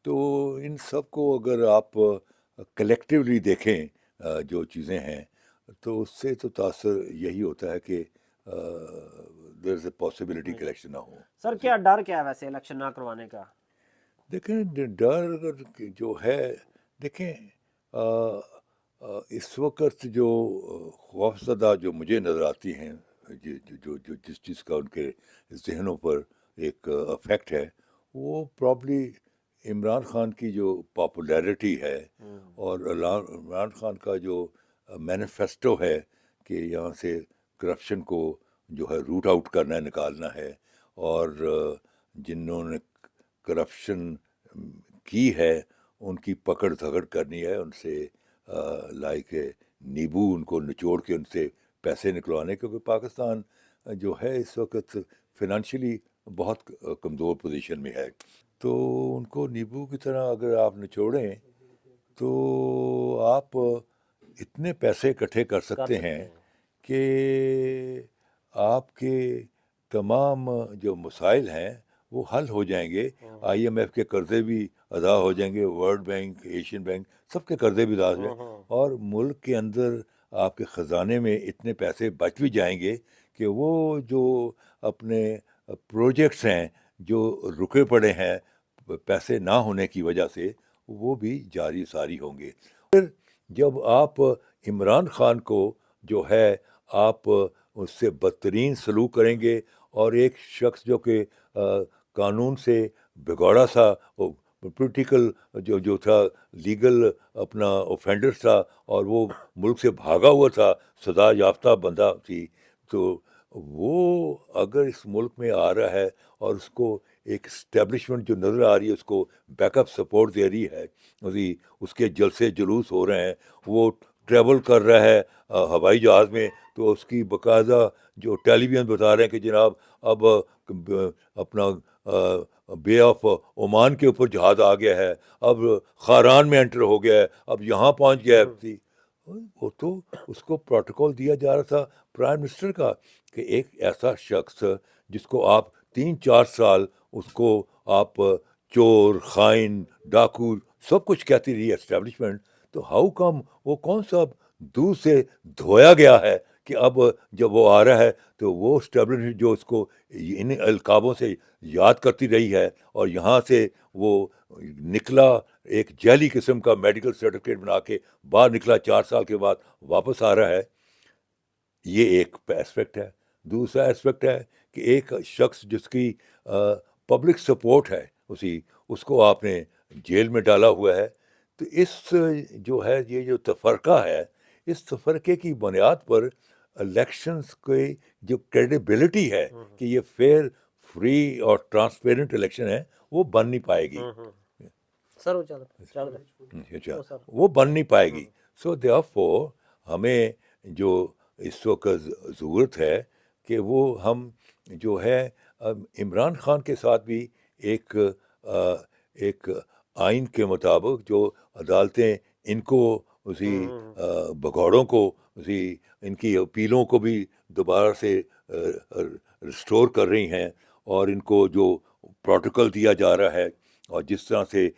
تو ان سب کو اگر آپ کلیکٹیولی دیکھیں جو چیزیں ہیں تو اس سے تو تاثر یہی ہوتا ہے کہ دیر از اے پاسبلٹی کہ الیکشن نہ ہو. سر جی کیا ڈر کیا ہے ویسے الیکشن نہ کروانے کا؟ دیکھیں ڈر اگر جو ہے دیکھیں اس وقت جو خوفزدہ جو مجھے نظر آتی ہیں جس چیز کا ان کے ذہنوں پر ایک افیکٹ ہے وہ پرابلی عمران خان کی جو پاپولیرٹی ہے اور عمران خان کا جو مینیفیسٹو ہے کہ یہاں سے کرپشن کو جو ہے روٹ آؤٹ کرنا ہے، نکالنا ہے، اور جنہوں نے کرپشن کی ہے ان کی پکڑ دھکڑ کرنی ہے، ان سے لائک نیبو ان کو نچوڑ کے ان سے پیسے نکلوانے، کیونکہ پاکستان جو ہے اس وقت فنانشلی بہت کمزور پوزیشن میں ہے. تو ان کو نیبو کی طرح اگر آپ نچوڑیں تو آپ اتنے پیسے اکٹھے کر سکتے ہیں کہ آپ کے تمام جو مسائل ہیں وہ حل ہو جائیں گے. آئی ایم ایف کے قرضے بھی ادا ہو جائیں گے، ورلڈ بینک، ایشین بینک، سب کے قرضے بھی ادا ہو جائیں گے، اور ملک کے اندر آپ کے خزانے میں اتنے پیسے بچ بھی جائیں گے کہ وہ جو اپنے پروجیکٹس ہیں جو رکے پڑے ہیں پیسے نہ ہونے کی وجہ سے، وہ بھی جاری ساری ہوں گے. پھر جب آپ عمران خان کو جو ہے آپ اس سے بدترین سلوک کریں گے، اور ایک شخص جو کہ قانون سے بگاڑا سا پولیٹیکل جو تھا، لیگل اپنا اوفینڈر تھا، اور وہ ملک سے بھاگا ہوا تھا، سزا یافتہ بندہ تھی، تو وہ اگر اس ملک میں آ رہا ہے اور اس کو ایک اسٹیبلشمنٹ جو نظر آ رہی ہے اس کو بیک اپ سپورٹ دے رہی ہے، اس کے جلسے جلوس ہو رہے ہیں، وہ ٹریول کر رہا ہے ہوائی جہاز میں، تو اس کی باقاعدہ جو ٹیلی ویژن بتا رہے ہیں کہ جناب اب اپنا بے آف عمان کے اوپر جہاز آ گیا ہے، اب خاران میں انٹر ہو گیا ہے، اب یہاں پہنچ گیا ہے. وہ تو اس کو پروٹوکول دیا جا رہا تھا پرائم منسٹر کا کہ ایک ایسا شخص جس کو آپ 3-4 سال اس کو آپ چور، خائن، ڈاکو سب کچھ کہتی رہی اسٹیبلشمنٹ، تو ہاؤ کم وہ کون سا دودھ سے دھویا گیا ہے کہ اب جب وہ آ رہا ہے تو وہ اسٹیبلشمنٹ جو اس کو ان القابوں سے یاد کرتی رہی ہے، اور یہاں سے وہ نکلا ایک جعلی قسم کا میڈیکل سرٹیفکیٹ بنا کے باہر نکلا 4 سال کے بعد واپس آ رہا ہے. یہ ایک اسپیکٹ ہے. دوسرا اسپیکٹ ہے کہ ایک شخص جس کی پبلک سپورٹ ہے اس کو آپ نے جیل میں ڈالا ہوا ہے. تو اس جو ہے یہ جو تفرقہ ہے، اس تفرقے کی بنیاد پر الیکشنز کی جو کریڈیبلٹی ہے کہ یہ فیئر، فری اور ٹرانسپیرنٹ الیکشن ہے، وہ بن نہیں پائے گی. سر اچھا، وہ بن نہیں پائے گی. سو دیئرفور ہمیں جو اس وقت ضرورت ہے کہ وہ ہم جو ہے عمران خان کے ساتھ بھی ایک آئین کے مطابق جو عدالتیں ان کو بگوڑوں کو ان کی اپیلوں کو بھی دوبارہ سے ریسٹور کر رہی ہیں، اور ان کو جو پروٹوکول دیا جا رہا ہے اور جس طرح سے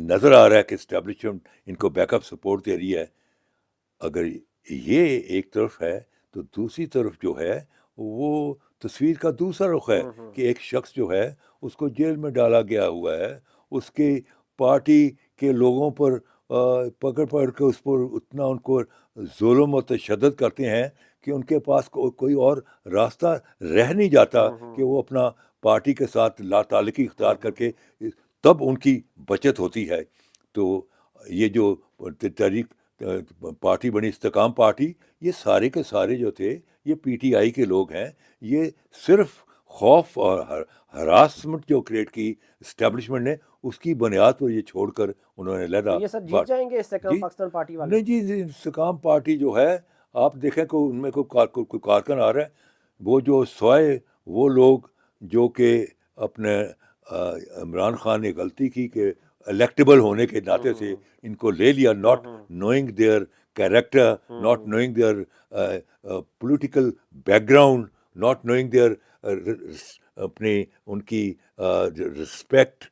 نظر آ رہا ہے کہ اسٹیبلشمنٹ ان کو بیک اپ سپورٹ دے رہی ہے، اگر یہ ایک طرف ہے تو دوسری طرف جو ہے وہ تصویر کا دوسرا رخ ہے کہ ایک شخص جو ہے اس کو جیل میں ڈالا گیا ہوا ہے، اس کی پارٹی کے لوگوں پر پکڑ پکڑ کے اس پر اتنا ان کو ظلم و تشدد کرتے ہیں کہ ان کے پاس کوئی اور راستہ رہ نہیں جاتا کہ وہ اپنا پارٹی کے ساتھ لا تعلقی اختیار کر کے تب ان کی بچت ہوتی ہے. تو یہ جو تحریک پارٹی بنی استحکام پارٹی، یہ سارے کے سارے جو تھے یہ پی ٹی آئی کے لوگ ہیں. یہ صرف خوف اور ہراسمنٹ جو کریٹ کی اسٹیبلشمنٹ نے، اس کی بنیاد پر یہ چھوڑ کر انہوں نے لہدا. یہ سر جیت جائیں گے استحکام جی پاکستان پارٹی والے؟ نہیں جی، استحکام پارٹی جو ہے آپ دیکھیں کہ ان میں کوئی کارکن آ رہا ہے، وہ جو سوائے وہ لوگ جو کہ اپنے عمران خان نے غلطی کی کہ الیکٹیبل ہونے کے ناطے سے ان کو لے لیا، not knowing their character, not knowing their political background, not knowing their اپنی ان کی رسپیکٹ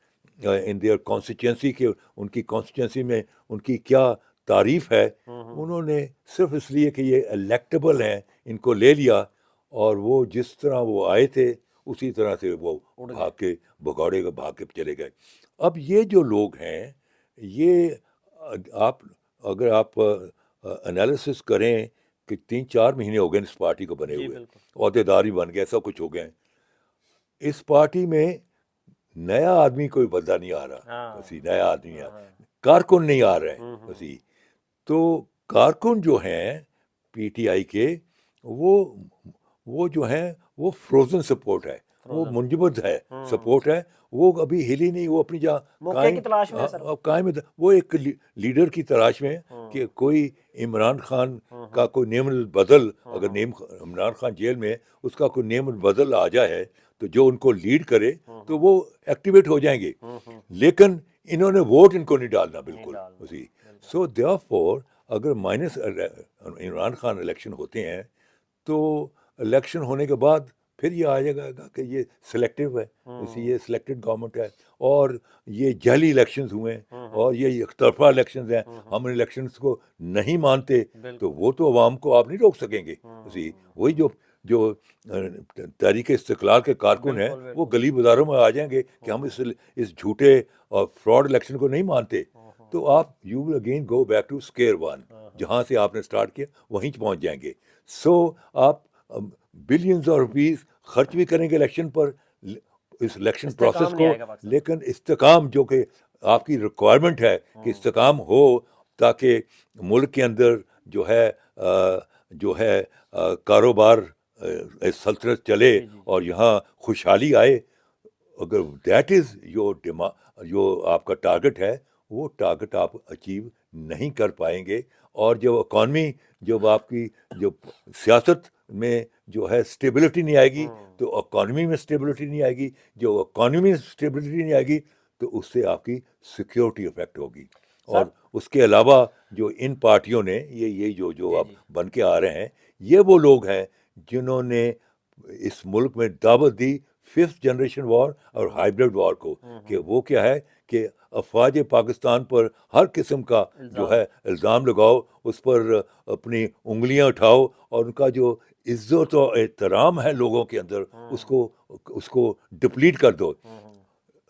ان دیئر کانسٹیچوئنسی کے ان کی کانسٹیچوئنسی میں ان کی کیا تعریف ہے. انہوں نے صرف اس لیے کہ یہ الیکٹیبل ہیں ان کو لے لیا اور وہ جس طرح وہ آئے تھے اسی طرح سے وہ بھاگ کے بھگوڑے بھاگ کے چلے گئے. اب یہ جو لوگ ہیں یہ آپ اگر آپ انالیسس کریں کہ 3-4 مہینے ہو گئے اس پارٹی کو بنے ہوئے, عہدیدار بھی بن گئے, سب کچھ ہو گئے. اس پارٹی میں نیا آدمی کوئی بندہ نہیں آ رہا, اسی نیا آدمی کارکن نہیں آ رہے ہیں اسی. تو کارکن جو ہیں پی ٹی آئی کے وہ جو ہیں وہ فروزن سپورٹ ہے, وہ منجمد ہے سپورٹ ہے, وہ ابھی ہلی نہیں, وہ اپنی جگہ موقع کی تلاش میں ہے سر. قائم ہے. وہ ایک لیڈر کی تلاش میں ہے کہ کوئی عمران خان کا کوئی نیم البدل, اگر عمران خان جیل میں اس کا کوئی نیم البدل آ جائے تو جو ان کو لیڈ کرے تو وہ ایکٹیویٹ ہو جائیں گے. لیکن انہوں نے ووٹ ان کو نہیں ڈالنا بالکل اسی. سو دیئرفور اگر مائنس عمران خان الیکشن ہوتے ہیں تو الیکشن ہونے کے بعد پھر یہ آ جائے گا کہ یہ سلیکٹیو ہے, اسی یہ سلیکٹڈ گورنمنٹ ہے اور یہ جعلی الیکشنز ہوئے ہیں اور یہ ایک طرفہ الیکشنز ہیں, ہم الیکشنز کو نہیں مانتے تو وہ تو عوام کو آپ نہیں روک سکیں گے اسی. وہی جو تحریک استقلال کے کارکن ہیں وہ گلی بازاروں میں آ جائیں گے کہ ہم اس جھوٹے اور فراڈ الیکشن کو نہیں مانتے, تو آپ you will again go back to square one, جہاں سے آپ نے اسٹارٹ کیا وہیں پہنچ جائیں گے. سو آپ بلینز آف روپیز خرچ بھی کریں گے الیکشن پر, اس الیکشن پروسیس کو, لیکن استحکام جو کہ آپ کی ریکوائرمنٹ ہے کہ استحکام ہو تاکہ ملک کے اندر جو ہے کاروبار سلطنت چلے اور یہاں خوشحالی آئے, اگر دیٹ از جو آپ کا ٹارگٹ ہے وہ ٹارگٹ آپ اچیو نہیں کر پائیں گے. اور جو اکانومی جب آپ کی جو سیاست میں جو ہے اسٹیبلٹی نہیں آئے گی تو اکانومی میں اسٹیبلٹی نہیں آئے گی, جو اکانومی میں اسٹیبلٹی نہیں آئے گی تو اس سے آپ کی سیکیورٹی افیکٹ ہوگی. اور اس کے علاوہ جو ان پارٹیوں نے یہ جو اب بن کے آ رہے ہیں یہ وہ لوگ ہیں جنہوں نے اس ملک میں دعوت دی 5th جنریشن وار اور ہائیبرڈ وار کو, کہ وہ کیا ہے کہ افواج پاکستان پر ہر قسم کا جو ہے الزام لگاؤ, اس پر اپنی انگلیاں اٹھاؤ اور ان کا جو عزت و احترام ہے لوگوں کے اندر اس کو ڈپلیٹ کر دو.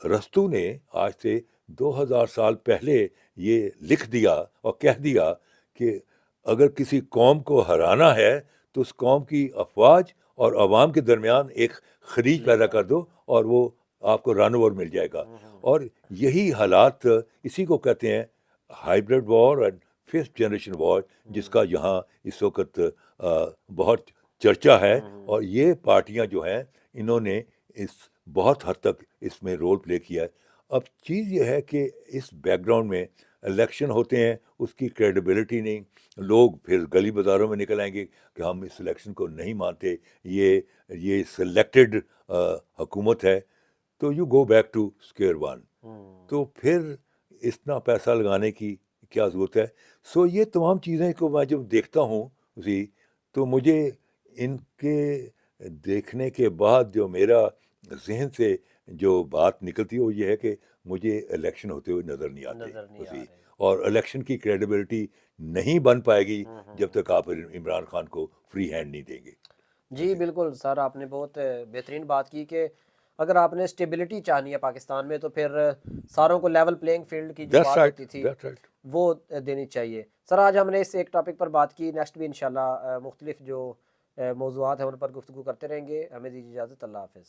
رستو نے آج سے 2000 سال پہلے یہ لکھ دیا اور کہہ دیا کہ اگر کسی قوم کو ہرانا ہے تو اس قوم کی افواج اور عوام کے درمیان ایک خلیج پیدا کر دو اور وہ آپ کو رن اوور مل جائے گا. اور یہی حالات اسی کو کہتے ہیں hybrid war and 5th generation war, جس کا یہاں اس وقت بہت چرچا ہے. اور یہ پارٹیاں جو ہیں انہوں نے بہت حد تک اس میں رول پلے کیا ہے. اب چیز یہ ہے کہ اس بیک گراؤنڈ میں الیکشن ہوتے ہیں, اس کی کریڈیبلٹی نہیں, لوگ پھر گلی بازاروں میں نکل آئیں گے کہ ہم اس الیکشن کو نہیں مانتے, یہ سلیکٹڈ حکومت ہے, تو you go back to square one. تو پھر اتنا پیسہ لگانے کی کیا ضرورت ہے. سو یہ تمام چیزیں کو میں جب دیکھتا ہوں اسی تو مجھے ان کے دیکھنے کے بعد جو میرا ذہن سے جو بات نکلتی ہے وہ یہ ہے کہ مجھے الیکشن ہوتے ہوئے نظر نہیں آتے, اور الیکشن کی کریڈیبلٹی نہیں بن پائے گی جب تک آپ عمران خان کو فری ہینڈ نہیں دیں گے. جی بالکل سر, آپ نے بہت بہترین بات کی کہ اگر آپ نے اسٹیبلٹی چاہنی ہے پاکستان میں تو پھر ساروں کو لیول پلینگ فیلڈ کی جو بات ہوتی تھی وہ دینی چاہیے. سر آج ہم نے اس ایک ٹاپک پر بات کی, نیکسٹ بھی انشاءاللہ مختلف جو موضوعات ہیں ان پر گفتگو کرتے رہیں گے. ہمیں دیجیے اجازت, اللہ حافظ.